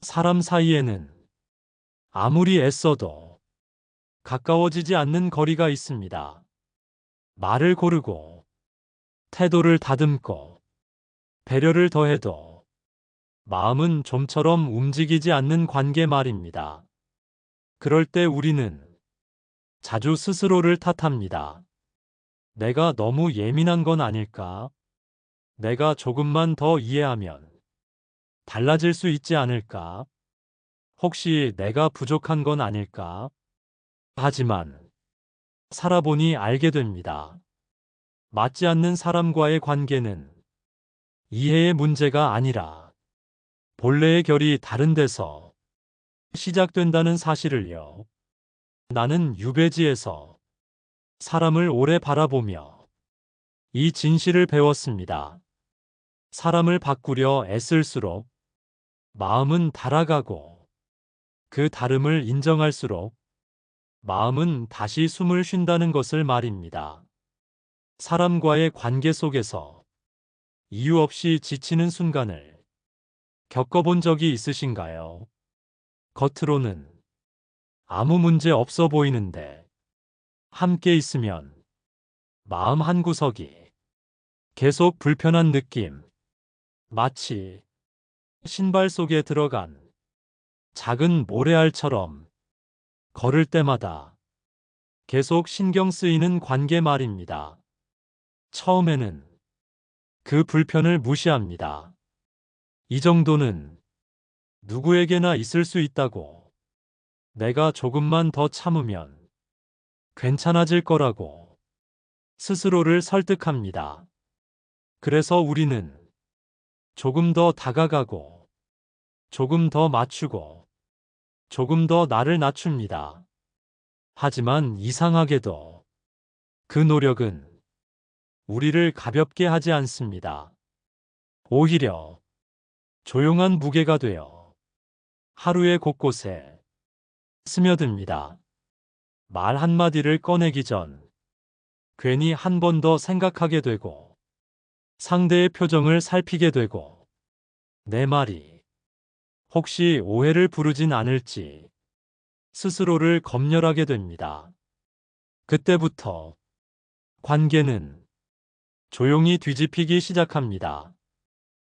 사람 사이에는 아무리 애써도 가까워지지 않는 거리가 있습니다. 말을 고르고, 태도를 다듬고, 배려를 더해도 마음은 좀처럼 움직이지 않는 관계 말입니다. 그럴 때 우리는 자주 스스로를 탓합니다. 내가 너무 예민한 건 아닐까? 내가 조금만 더 이해하면 달라질 수 있지 않을까? 혹시 내가 부족한 건 아닐까? 하지만 살아보니 알게 됩니다. 맞지 않는 사람과의 관계는 이해의 문제가 아니라 본래의 결이 다른 데서 시작된다는 사실을요. 나는 유배지에서 사람을 오래 바라보며 이 진실을 배웠습니다. 사람을 바꾸려 애쓸수록 마음은 달아가고 그 다름을 인정할수록 마음은 다시 숨을 쉰다는 것을 말입니다. 사람과의 관계 속에서 이유 없이 지치는 순간을 겪어본 적이 있으신가요? 겉으로는 아무 문제 없어 보이는데 함께 있으면 마음 한구석이 계속 불편한 느낌, 마치 신발 속에 들어간 작은 모래알처럼 걸을 때마다 계속 신경 쓰이는 관계 말입니다. 처음에는 그 불편을 무시합니다. 이 정도는 누구에게나 있을 수 있다고. 내가 조금만 더 참으면 괜찮아질 거라고 스스로를 설득합니다. 그래서 우리는 조금 더 다가가고, 조금 더 맞추고, 조금 더 나를 낮춥니다. 하지만 이상하게도 그 노력은 우리를 가볍게 하지 않습니다. 오히려 조용한 무게가 되어 하루의 곳곳에 스며듭니다. 말 한마디를 꺼내기 전 괜히 한 번 더 생각하게 되고, 상대의 표정을 살피게 되고, 내 말이 혹시 오해를 부르진 않을지 스스로를 검열하게 됩니다. 그때부터 관계는 조용히 뒤집히기 시작합니다.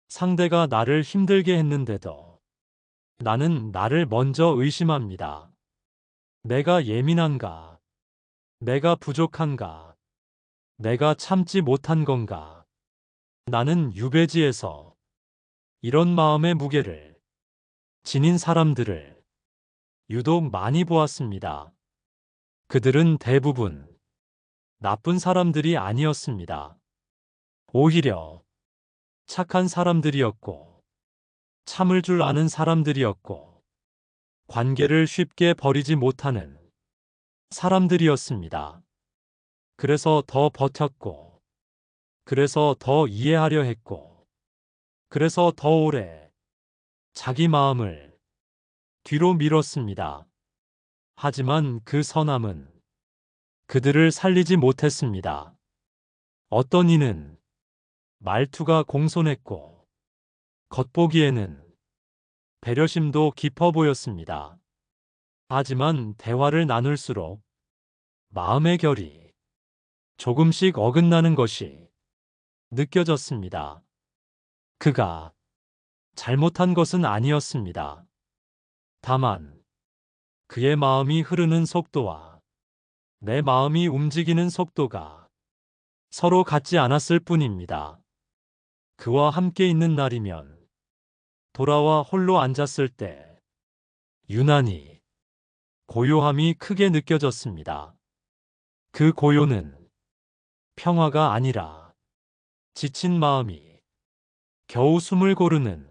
상대가 나를 힘들게 했는데도 나는 나를 먼저 의심합니다. 내가 예민한가? 내가 부족한가? 내가 참지 못한 건가? 나는 유배지에서 이런 마음의 무게를 지닌 사람들을 유독 많이 보았습니다. 그들은 대부분 나쁜 사람들이 아니었습니다. 오히려 착한 사람들이었고, 참을 줄 아는 사람들이었고, 관계를 쉽게 버리지 못하는 사람들이었습니다. 그래서 더 버텼고, 그래서 더 이해하려 했고, 그래서 더 오래 자기 마음을 뒤로 밀었습니다. 하지만 그 선함은 그들을 살리지 못했습니다. 어떤 이는 말투가 공손했고, 겉보기에는 배려심도 깊어 보였습니다. 하지만 대화를 나눌수록 마음의 결이 조금씩 어긋나는 것이 느껴졌습니다. 그가 잘못한 것은 아니었습니다. 다만 그의 마음이 흐르는 속도와 내 마음이 움직이는 속도가 서로 같지 않았을 뿐입니다. 그와 함께 있는 날이면 돌아와 홀로 앉았을 때 유난히 고요함이 크게 느껴졌습니다. 그 고요는 평화가 아니라 지친 마음이 겨우 숨을 고르는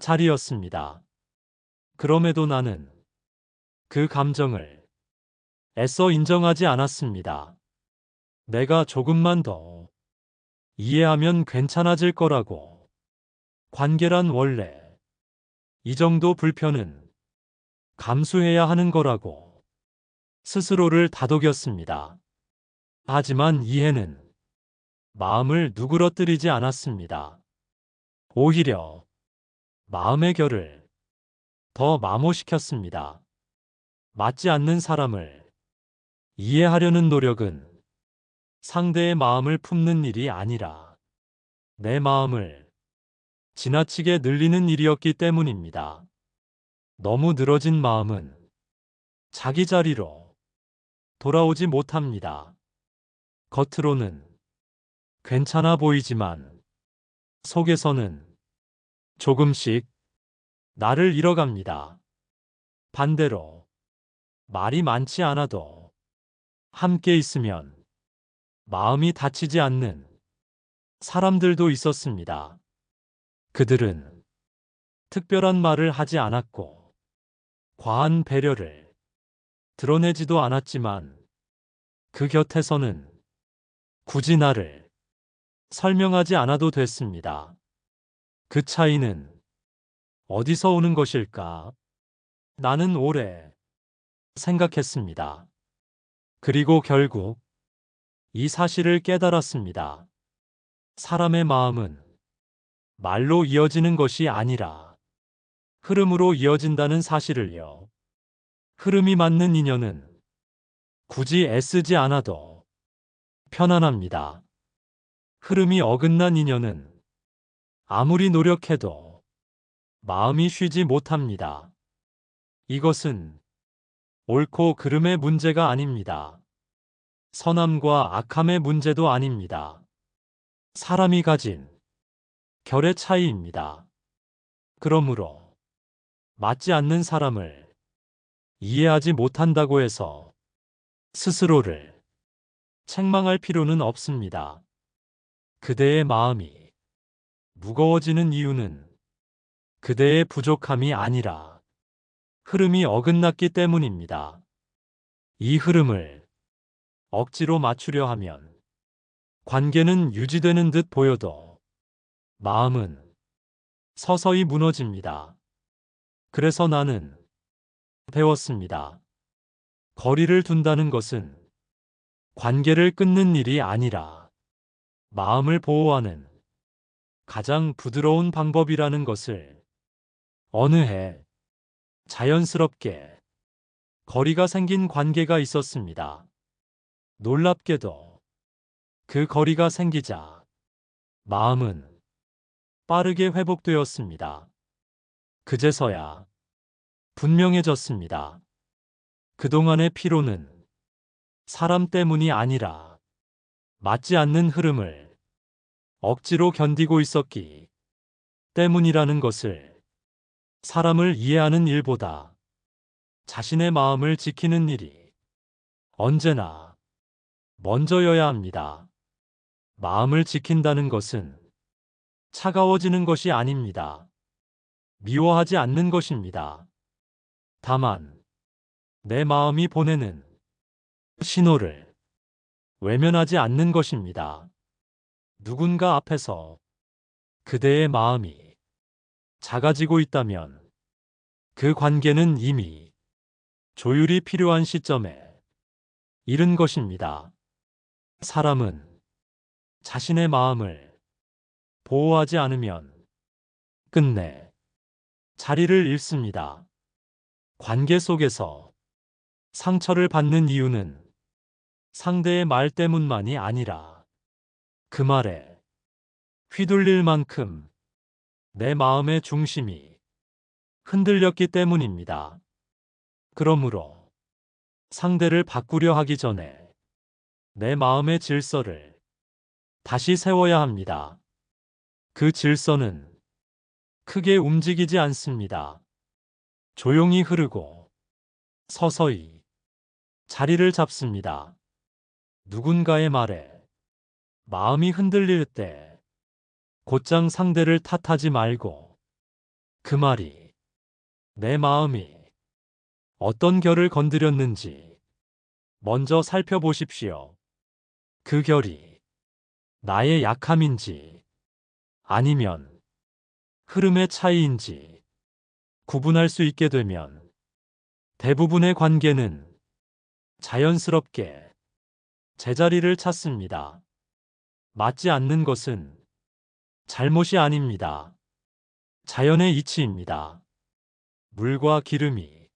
자리였습니다. 그럼에도 나는 그 감정을 애써 인정하지 않았습니다. 내가 조금만 더 이해하면 괜찮아질 거라고. 관계란 원래 이 정도 불편은 감수해야 하는 거라고 스스로를 다독였습니다. 하지만 이해는 마음을 누그러뜨리지 않았습니다. 오히려 마음의 결을 더 마모시켰습니다. 맞지 않는 사람을 이해하려는 노력은 상대의 마음을 품는 일이 아니라 내 마음을 지나치게 늘리는 일이었기 때문입니다. 너무 늘어진 마음은 자기 자리로 돌아오지 못합니다. 겉으로는 괜찮아 보이지만 속에서는 조금씩 나를 잃어갑니다. 반대로 말이 많지 않아도 함께 있으면 마음이 다치지 않는 사람들도 있었습니다. 그들은 특별한 말을 하지 않았고 과한 배려를 드러내지도 않았지만 그 곁에서는 굳이 나를 설명하지 않아도 됐습니다. 그 차이는 어디서 오는 것일까? 나는 오래 생각했습니다. 그리고 결국 이 사실을 깨달았습니다. 사람의 마음은 말로 이어지는 것이 아니라 흐름으로 이어진다는 사실을요. 흐름이 맞는 인연은 굳이 애쓰지 않아도 편안합니다. 흐름이 어긋난 인연은 아무리 노력해도 마음이 쉬지 못합니다. 이것은 옳고 그름의 문제가 아닙니다. 선함과 악함의 문제도 아닙니다. 사람이 가진 결의 차이입니다. 그러므로 맞지 않는 사람을 이해하지 못한다고 해서 스스로를 책망할 필요는 없습니다. 그대의 마음이 무거워지는 이유는 그대의 부족함이 아니라 흐름이 어긋났기 때문입니다. 이 흐름을 억지로 맞추려 하면 관계는 유지되는 듯 보여도 마음은 서서히 무너집니다. 그래서 나는 배웠습니다. 거리를 둔다는 것은 관계를 끊는 일이 아니라 마음을 보호하는 가장 부드러운 방법이라는 것을 어느 해 자연스럽게 거리가 생긴 관계가 있었습니다. 놀랍게도 그 거리가 생기자 마음은 빠르게 회복되었습니다. 그제서야 분명해졌습니다. 그동안의 피로는 사람 때문이 아니라 맞지 않는 흐름을 억지로 견디고 있었기 때문이라는 것을 사람을 이해하는 일보다 자신의 마음을 지키는 일이 언제나 먼저여야 합니다. 마음을 지킨다는 것은 차가워지는 것이 아닙니다. 미워하지 않는 것입니다. 다만 내 마음이 보내는 신호를 외면하지 않는 것입니다. 누군가 앞에서 그대의 마음이 작아지고 있다면 그 관계는 이미 조율이 필요한 시점에 이른 것입니다. 사람은 자신의 마음을 보호하지 않으면 끝내 자리를 잃습니다. 관계 속에서 상처를 받는 이유는 상대의 말 때문만이 아니라 그 말에 휘둘릴 만큼 내 마음의 중심이 흔들렸기 때문입니다. 그러므로 상대를 바꾸려 하기 전에 내 마음의 질서를 다시 세워야 합니다. 그 질서는 크게 움직이지 않습니다. 조용히 흐르고 서서히 자리를 잡습니다. 누군가의 말에 마음이 흔들릴 때 곧장 상대를 탓하지 말고 그 말이 내 마음이 어떤 결을 건드렸는지 먼저 살펴보십시오. 그 결이 나의 약함인지 아니면 흐름의 차이인지 구분할 수 있게 되면 대부분의 관계는 자연스럽게 제자리를 찾습니다. 맞지 않는 것은 잘못이 아닙니다. 자연의 이치입니다. 물과 기름이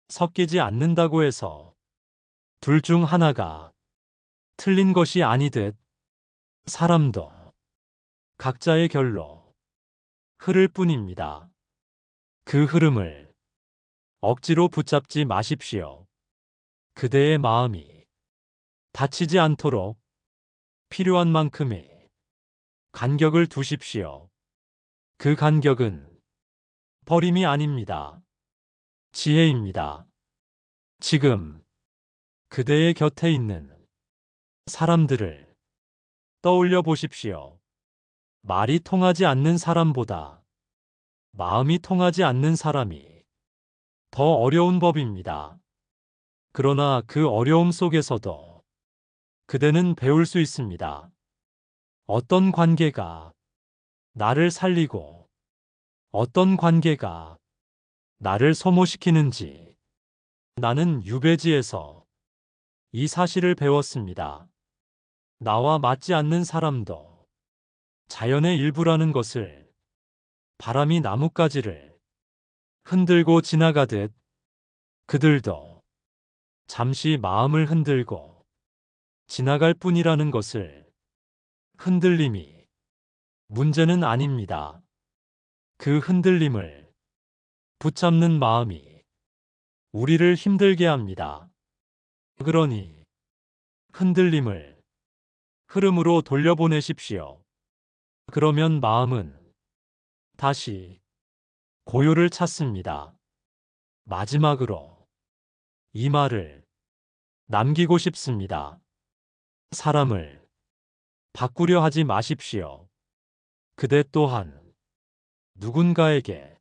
섞이지 않는다고 해서 둘 중 하나가 틀린 것이 아니듯 사람도 각자의 결로 흐를 뿐입니다. 그 흐름을 억지로 붙잡지 마십시오. 그대의 마음이 다치지 않도록 필요한 만큼의 간격을 두십시오. 그 간격은 버림이 아닙니다. 지혜입니다. 지금 그대의 곁에 있는 사람들을 떠올려 보십시오. 말이 통하지 않는 사람보다 마음이 통하지 않는 사람이 더 어려운 법입니다. 그러나 그 어려움 속에서도 그대는 배울 수 있습니다. 어떤 관계가 나를 살리고 어떤 관계가 나를 소모시키는지 나는 유배지에서 이 사실을 배웠습니다. 나와 맞지 않는 사람도 자연의 일부라는 것을 바람이 나뭇가지를 흔들고 지나가듯 그들도 잠시 마음을 흔들고 지나갈 뿐이라는 것을 흔들림이 문제는 아닙니다. 그 흔들림을 붙잡는 마음이 우리를 힘들게 합니다. 그러니 흔들림을 흐름으로 돌려보내십시오. 그러면 마음은 다시 고요를 찾습니다. 마지막으로 이 말을 남기고 싶습니다. 사람을 바꾸려 하지 마십시오. 그대 또한 누군가에게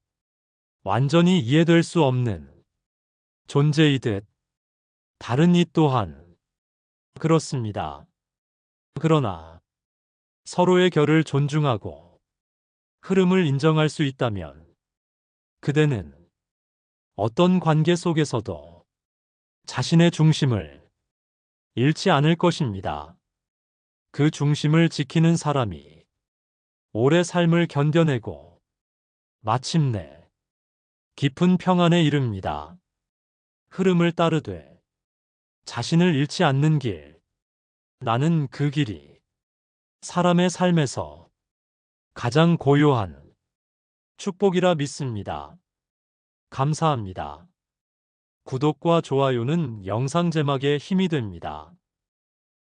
완전히 이해될 수 없는 존재이듯 다른 이 또한 그렇습니다. 그러나 서로의 결을 존중하고 흐름을 인정할 수 있다면 그대는 어떤 관계 속에서도 자신의 중심을 잃지 않을 것입니다. 그 중심을 지키는 사람이 오래 삶을 견뎌내고 마침내 깊은 평안에 이릅니다. 흐름을 따르되 자신을 잃지 않는 길. 나는 그 길이 사람의 삶에서 가장 고요한 축복이라 믿습니다. 감사합니다. 구독과 좋아요는 영상 제막에 힘이 됩니다.